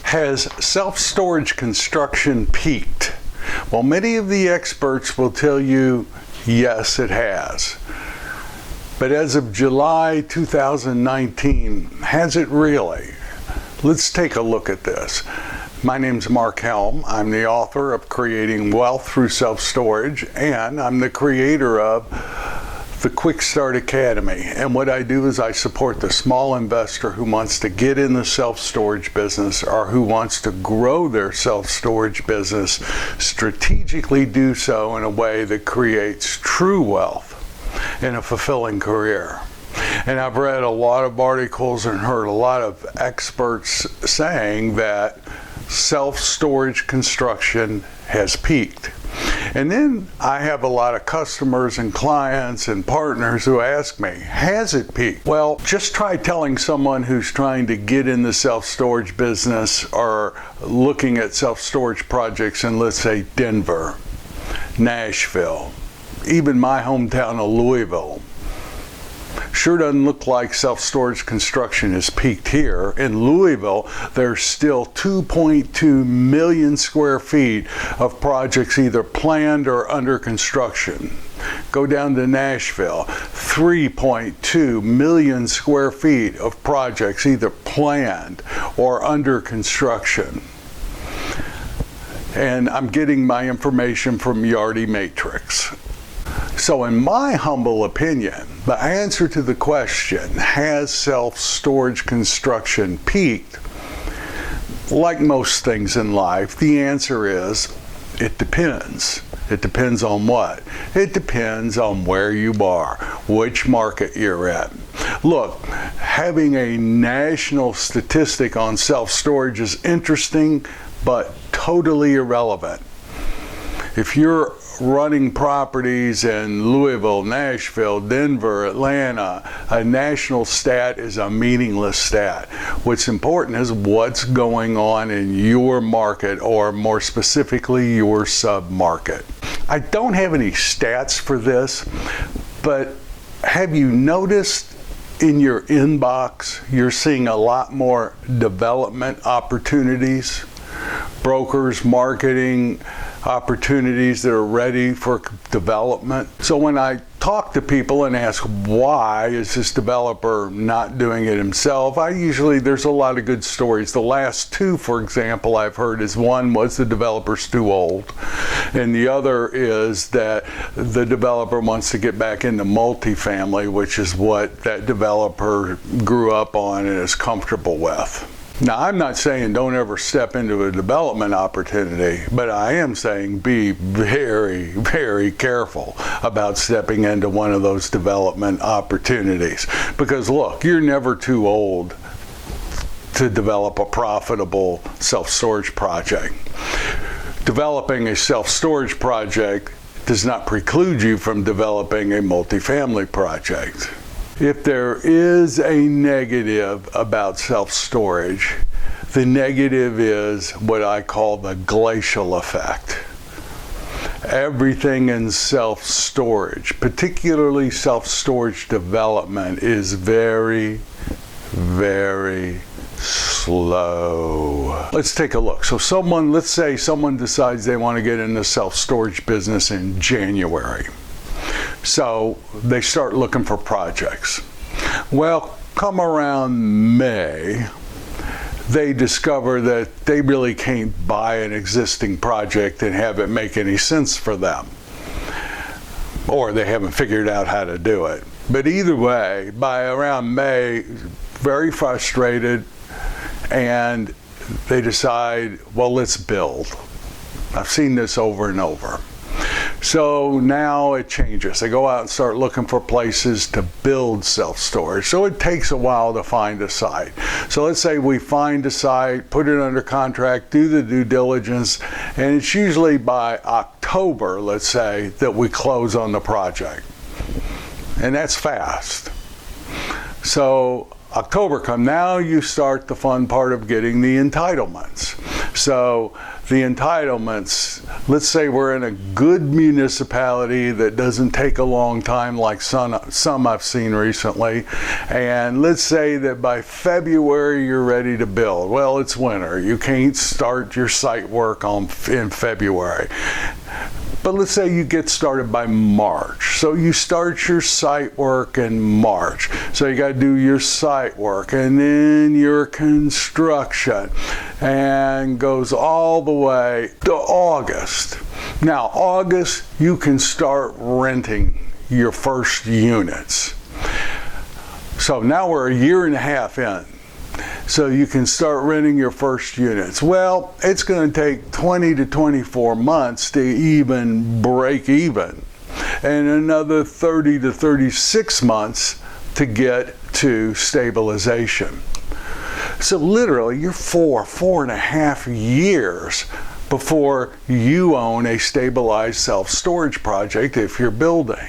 Has self-storage construction peaked? Well, many of the experts will tell you, yes, it has. But as of July 2019, has it really? Let's take a look at this. My name's Mark Helm. I'm the author of Creating Wealth Through Self-Storage, and I'm the creator of the Quick Start Academy. And what I do is I support the small investor who wants to get in the self-storage business or who wants to grow their self-storage business, strategically do so in a way that creates true wealth and a fulfilling career. And I've read a lot of articles and heard a lot of experts saying that self-storage construction has peaked. And then I have a lot of customers and clients and partners who ask me, has it peaked? Well, just try telling someone who's trying to get in the self-storage business or looking at self-storage projects in, let's say, Denver, Nashville, even my hometown of Louisville. Sure doesn't look like self-storage construction has peaked here. In Louisville, there's still 2.2 million square feet of projects either planned or under construction. Go down to Nashville, 3.2 million square feet of projects either planned or under construction. And I'm getting my information from Yardi Matrix. So in my humble opinion, the answer to the question, has self-storage construction peaked? Like most things in life, the answer is, it depends. It depends on what? It depends on where you are, which market you're in. Look, having a national statistic on self-storage is interesting, but totally irrelevant. If you're running properties in Louisville, Nashville, Denver, Atlanta, a national stat is a meaningless stat. What's important is what's going on in your market, or more specifically, your sub-market. I don't have any stats for this, but have you noticed in your inbox, you're seeing a lot more development opportunities? Brokers, marketing opportunities that are ready for development. So when I talk to people and ask why is this developer not doing it himself, there's a lot of good stories. The last two, for example, I've heard is one was the developer's too old, and the other is that the developer wants to get back into multifamily, which is what that developer grew up on and is comfortable with. Now, I'm not saying don't ever step into a development opportunity, but I am saying be very, very careful about stepping into one of those development opportunities. Because look, you're never too old to develop a profitable self-storage project. Developing a self-storage project does not preclude you from developing a multifamily project. If there is a negative about self-storage, the negative is what I call the glacial effect. Everything in self-storage, particularly self-storage development, is very, very slow. Let's take a look. So let's say someone decides they want to get in the self-storage business in January. So they start looking for projects. Well, come around May, they discover that they really can't buy an existing project and have it make any sense for them. Or they haven't figured out how to do it. But either way, by around May, very frustrated, and they decide, well, let's build. I've seen this over and over. So now it changes. They go out and start looking for places to build self-storage. So it takes a while to find a site. So let's say we find a site, put it under contract, do the due diligence, and it's usually by October, let's say, that we close on the project. And that's fast. So October come, now you start the fun part of getting the entitlements. So the entitlements, let's say we're in a good municipality that doesn't take a long time like some I've seen recently, and let's say that by February you're ready to build. Well, it's winter. You can't start your site work in February. But let's say you get started by March. So you start your site work in March. So you got to do your site work and then your construction, and goes all the way to August. Now, August, you can start renting your first units. So now we're a year and a half in. So you can start renting your first units. Well, it's going to take 20 to 24 months to even break even, and another 30 to 36 months to get to stabilization. So literally, you're 4.5 years before you own a stabilized self-storage project if you're building.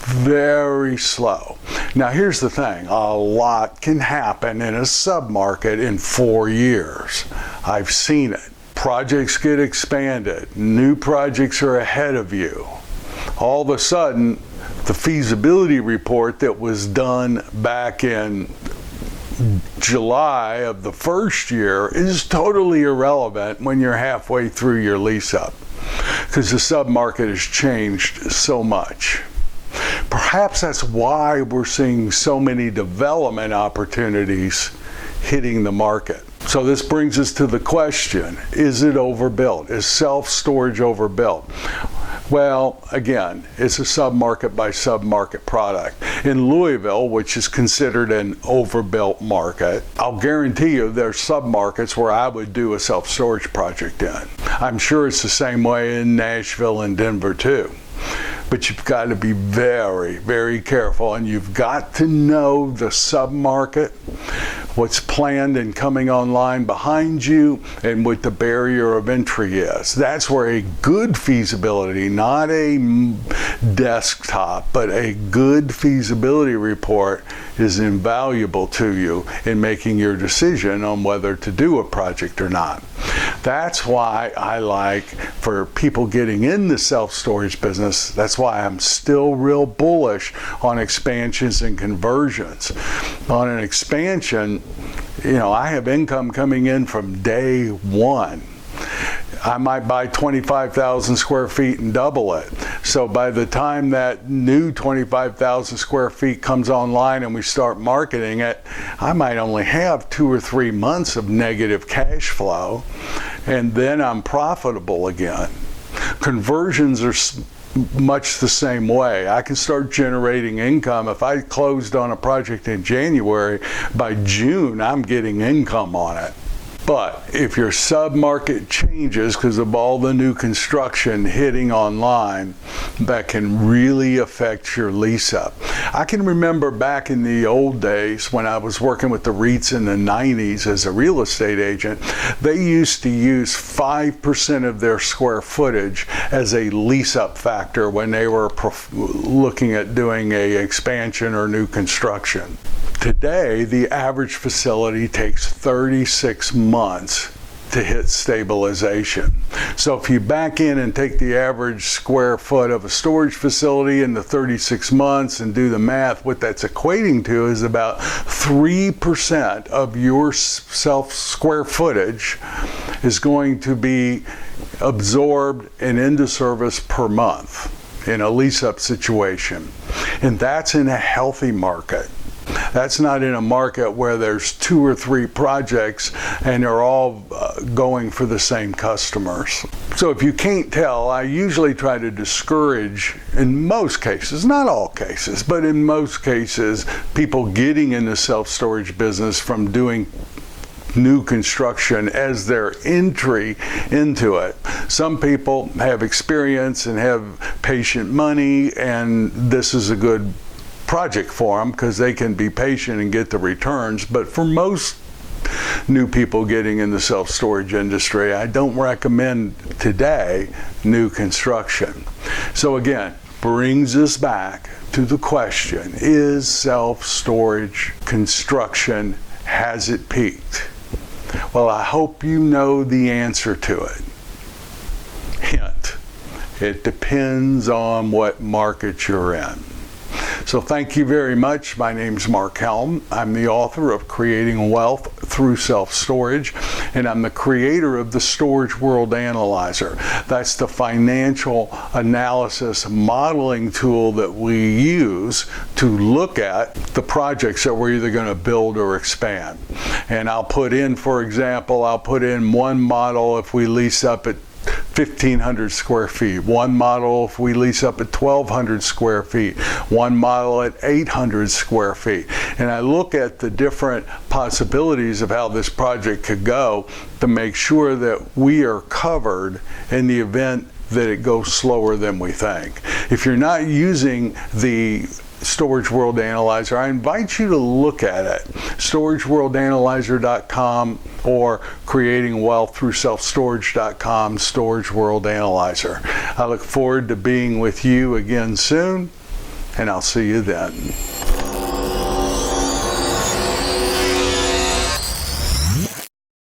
Very slow. Now here's the thing, a lot can happen in a submarket in 4 years. I've seen it. Projects get expanded, new projects are ahead of you. All of a sudden, the feasibility report that was done back in July of the first year is totally irrelevant when you're halfway through your lease up, because the submarket has changed so much. Perhaps that's why we're seeing so many development opportunities hitting the market. So this brings us to the question, is it overbuilt? Is self-storage overbuilt? Well, again, it's a submarket by submarket product. In Louisville, which is considered an overbuilt market, I'll guarantee you there's submarkets where I would do a self-storage project in. I'm sure it's the same way in Nashville and Denver too. But you've got to be very, very careful, and you've got to know the submarket, what's planned and coming online behind you, and what the barrier of entry is. That's where a good feasibility, not a desktop, but a good feasibility report is invaluable to you in making your decision on whether to do a project or not. That's why I like, for people getting in the self-storage business, that's why I'm still real bullish on expansions and conversions. On an expansion, I have income coming in from day one. I might buy 25,000 square feet and double it. So by the time that new 25,000 square feet comes online and we start marketing it, I might only have 2 or 3 months of negative cash flow, and then I'm profitable again. Conversions are much the same way. I can start generating income. If I closed on a project in January, by June I'm getting income on it. But if your submarket changes because of all the new construction hitting online, that can really affect your lease up. I can remember back in the old days when I was working with the REITs in the 90s as a real estate agent, they used to use 5% of their square footage as a lease up factor when they were looking at doing a expansion or new construction. Today, the average facility takes 36 months to hit stabilization. So if you back in and take the average square foot of a storage facility in the 36 months and do the math, what that's equating to is about 3% of your square footage is going to be absorbed and into service per month in a lease-up situation. And that's in a healthy market. That's not in a market where there's 2 or 3 projects and they're all going for the same customers. So if you can't tell, I usually try to discourage, in most cases, not all cases, but in most cases, people getting in the self-storage business from doing new construction as their entry into it. Some people have experience and have patient money, and this is a good project for them because they can be patient and get the returns. But for most new people getting in the self-storage industry, I don't recommend today new construction. So again, brings us back to the question, is self-storage construction, has it peaked? Well, I hope you know the answer to it. Hint, it depends on what market you're in. So thank you very much. My name's Mark Helm. I'm the author of Creating Wealth Through Self-Storage, and I'm the creator of the Storage World Analyzer. That's the financial analysis modeling tool that we use to look at the projects that we're either going to build or expand. And I'll put in, for example, one model if we lease up at 1,500 square feet, one model if we lease up at 1,200 square feet, one model at 800 square feet. And I look at the different possibilities of how this project could go to make sure that we are covered in the event that it goes slower than we think. If you're not using the Storage World Analyzer, I invite you to look at it. StorageWorldAnalyzer.com or CreatingWealthThroughSelfStorage.com, Storage World Analyzer. I look forward to being with you again soon, and I'll see you then.